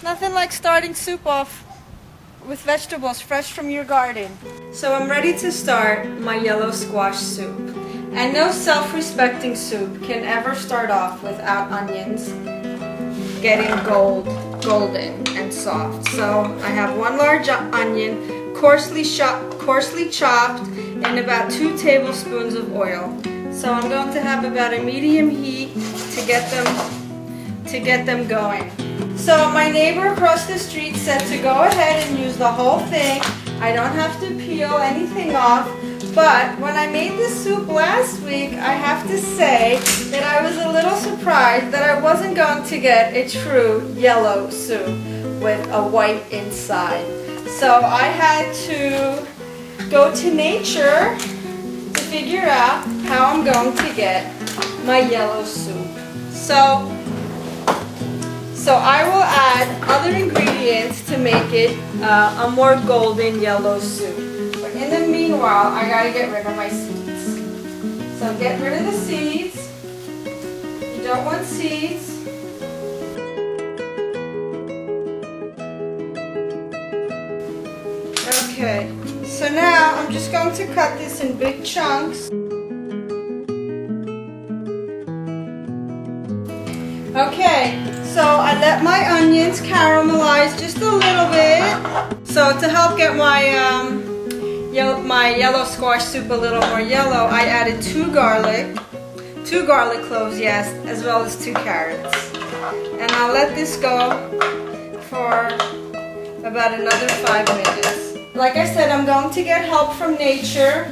Nothing like starting soup off with vegetables fresh from your garden. So I'm ready to start my yellow squash soup. And no self-respecting soup can ever start off without onions getting golden and soft. So I have one large onion, coarsely chopped, and about 2 tablespoons of oil. So I'm going to have about a medium heat to get them going. So my neighbor across the street said to go ahead and use the whole thing. I don't have to peel anything off. But when I made this soup last week, I have to say that I was a little surprised that I wasn't going to get a true yellow soup with a white inside. So I had to go to nature to figure out how I'm going to get my yellow soup. So I will add other ingredients to make it a more golden yellow soup. But in the meanwhile, I gotta get rid of my seeds. So get rid of the seeds. You don't want seeds. Okay, so now I'm just going to cut this in big chunks. Okay, so I let my onions caramelize just a little bit. So to help get my yellow squash soup a little more yellow, I added 2 garlic cloves, yes, as well as 2 carrots. And I'll let this go for about another 5 minutes. Like I said, I'm going to get help from nature.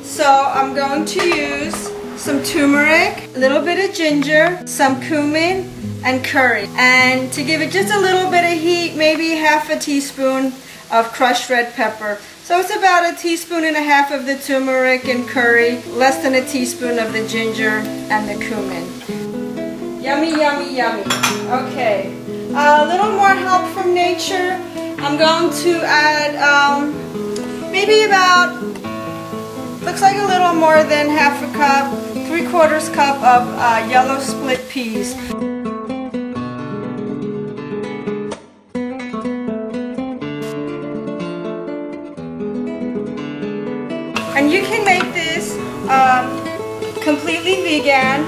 So I'm going to use some turmeric, a little bit of ginger, some cumin, and curry. And to give it just a little bit of heat, maybe half a teaspoon of crushed red pepper. So it's about 1.5 teaspoons of the turmeric and curry, less than 1 teaspoon of the ginger and the cumin. Yummy, yummy, yummy. Okay, a little more help from nature. I'm going to add maybe about, looks like a little more than half a cup, 3/4 cup of yellow split peas. And you can make this completely vegan.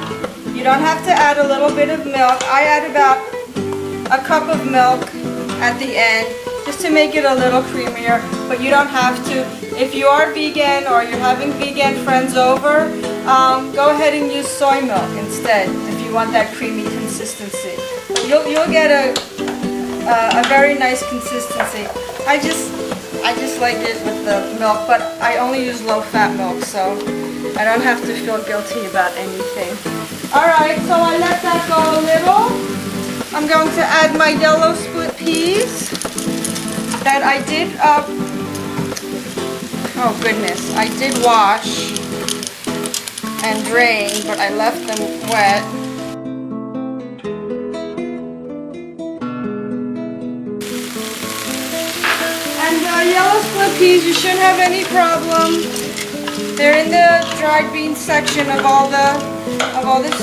You don't have to add a little bit of milk. I add about 1 cup of milk at the end just to make it a little creamier, but you don't have to. If you are vegan or you're having vegan friends over, go ahead and use soy milk instead if you want that creamy consistency. You'll get a very nice consistency. I just like it with the milk, but I only use low-fat milk, so I don't have to feel guilty about anything. Alright, so I let that go a little. I'm going to add my yellow split peas that I did, oh goodness, I did wash and drain, but I left them wet. Yellow split peas, you shouldn't have any problem. They're in the dried beans section of all the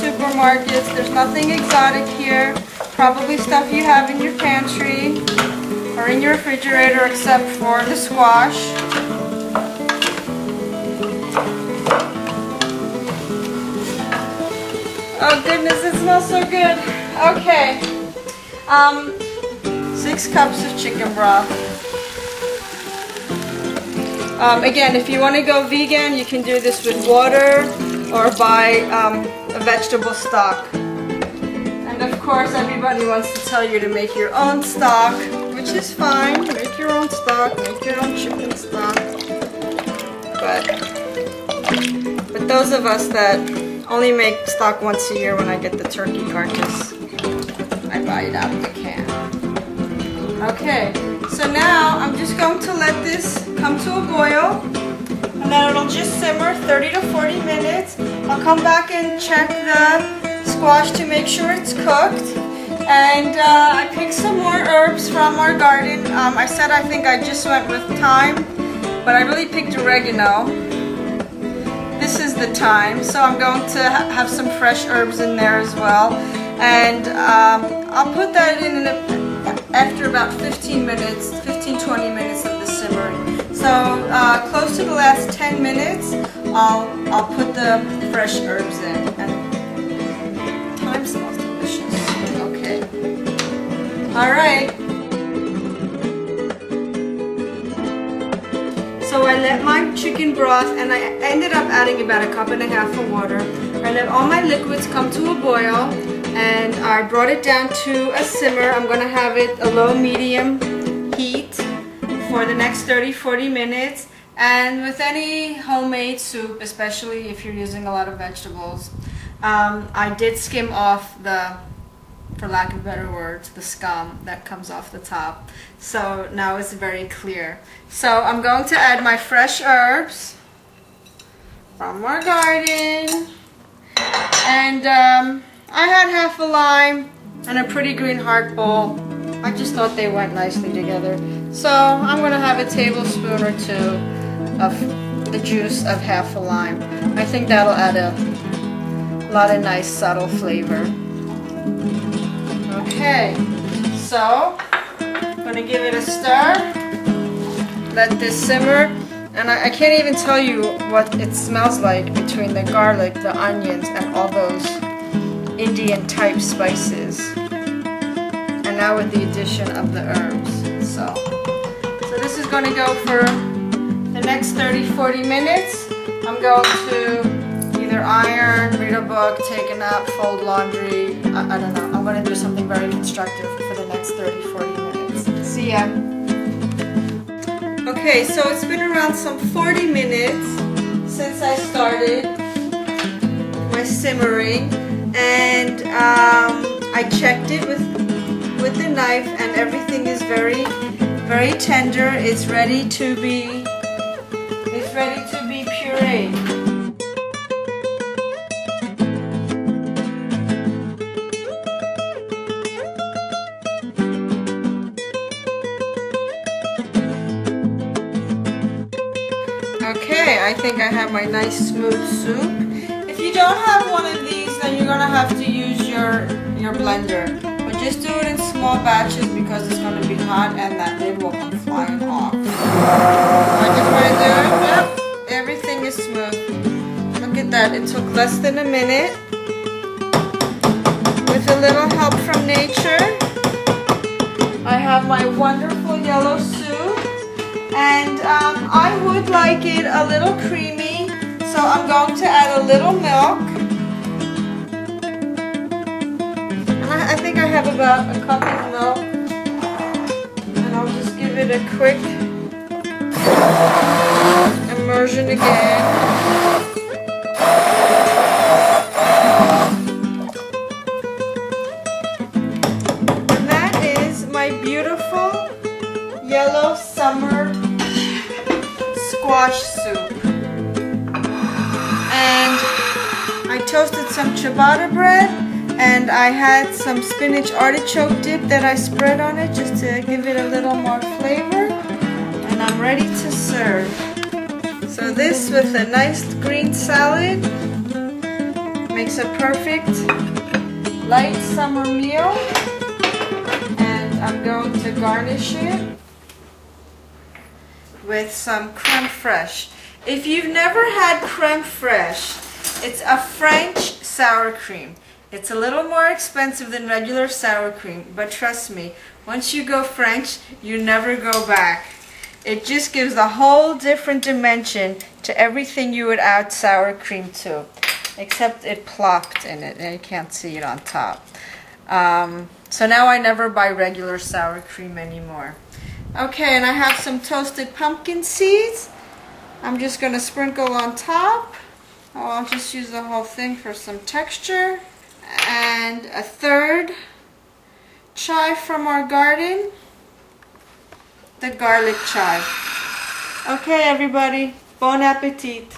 supermarkets. There's nothing exotic here. Probably stuff you have in your pantry or in your refrigerator, except for the squash. Oh goodness, it smells so good. Okay, 6 cups of chicken broth. Again, if you want to go vegan, you can do this with water or buy a vegetable stock. And of course, everybody wants to tell you to make your own stock, which is fine. Make your own stock, make your own chicken stock. But those of us that only make stock once a year, when I get the turkey carcass, I buy it out of the can. Okay, so now I'm just going to let this come to a boil, and then it'll just simmer 30 to 40 minutes. I'll come back and check the squash to make sure it's cooked. And I picked some more herbs from our garden. I said I think I just went with thyme, but I really picked oregano. This is the thyme, so I'm going to have some fresh herbs in there as well. And I'll put that in after about 15 minutes, 15-20 minutes of the simmering. So close to the last 10 minutes, I'll put the fresh herbs in. And thyme smells delicious. Okay. All right. So I let my chicken broth, and I ended up adding about 1.5 cups of water. I let all my liquids come to a boil, and I brought it down to a simmer. I'm going to have it a low-medium heat for the next 30-40 minutes. And with any homemade soup, especially if you're using a lot of vegetables, I did skim off the, for lack of better words, the scum that comes off the top. So now it's very clear. So I'm going to add my fresh herbs from our garden. And I had half a lime and a pretty green heart bowl. I just thought they went nicely together. So I'm going to have a tablespoon or 2 of the juice of half a lime. I think that'll add a lot of nice subtle flavor. Okay, so I'm going to give it a stir. Let this simmer. And I can't even tell you what it smells like between the garlic, the onions, and all those Indian type spices. And now with the addition of the herbs. So this is going to go for the next 30-40 minutes. I'm going to either iron, read a book, take a nap, fold laundry. I don't know. I'm going to do something very constructive for the next 30-40 minutes. See ya. Okay, so it's been around some 40 minutes since I started my simmering, and I checked it with the knife, and everything is very, very tender. It's ready to be pureed. Okay, I think I have my nice smooth soup. If you don't have one of these, then you're gonna have to use your blender. But just do it in small batches because it's gonna be hot and that lid will come flying off. Like if I do it, yep, everything is smooth. Look at that, it took less than a minute. With a little help from nature, I have my wonderful yellow soup. And I would like it a little creamy, so I'm going to add a little milk. And I think I have about 1 cup of milk. And I'll just give it a quick immersion again. And that is my beautiful yellow summer squash soup. And I toasted some ciabatta bread, and I had some spinach artichoke dip that I spread on it just to give it a little more flavor. And I'm ready to serve. So this with a nice green salad makes a perfect light summer meal. And I'm going to garnish it with some creme fraiche. If you've never had creme fraiche, it's a French sour cream. It's a little more expensive than regular sour cream, but trust me, once you go French, you never go back. It just gives a whole different dimension to everything you would add sour cream to, except it plopped in it and you can't see it on top. So now I never buy regular sour cream anymore. Okay, and I have some toasted pumpkin seeds. I'm just going to sprinkle on top. Oh, I'll just use the whole thing for some texture. And a 1/3 chive from our garden. The garlic chive. Okay, everybody. Bon appetit.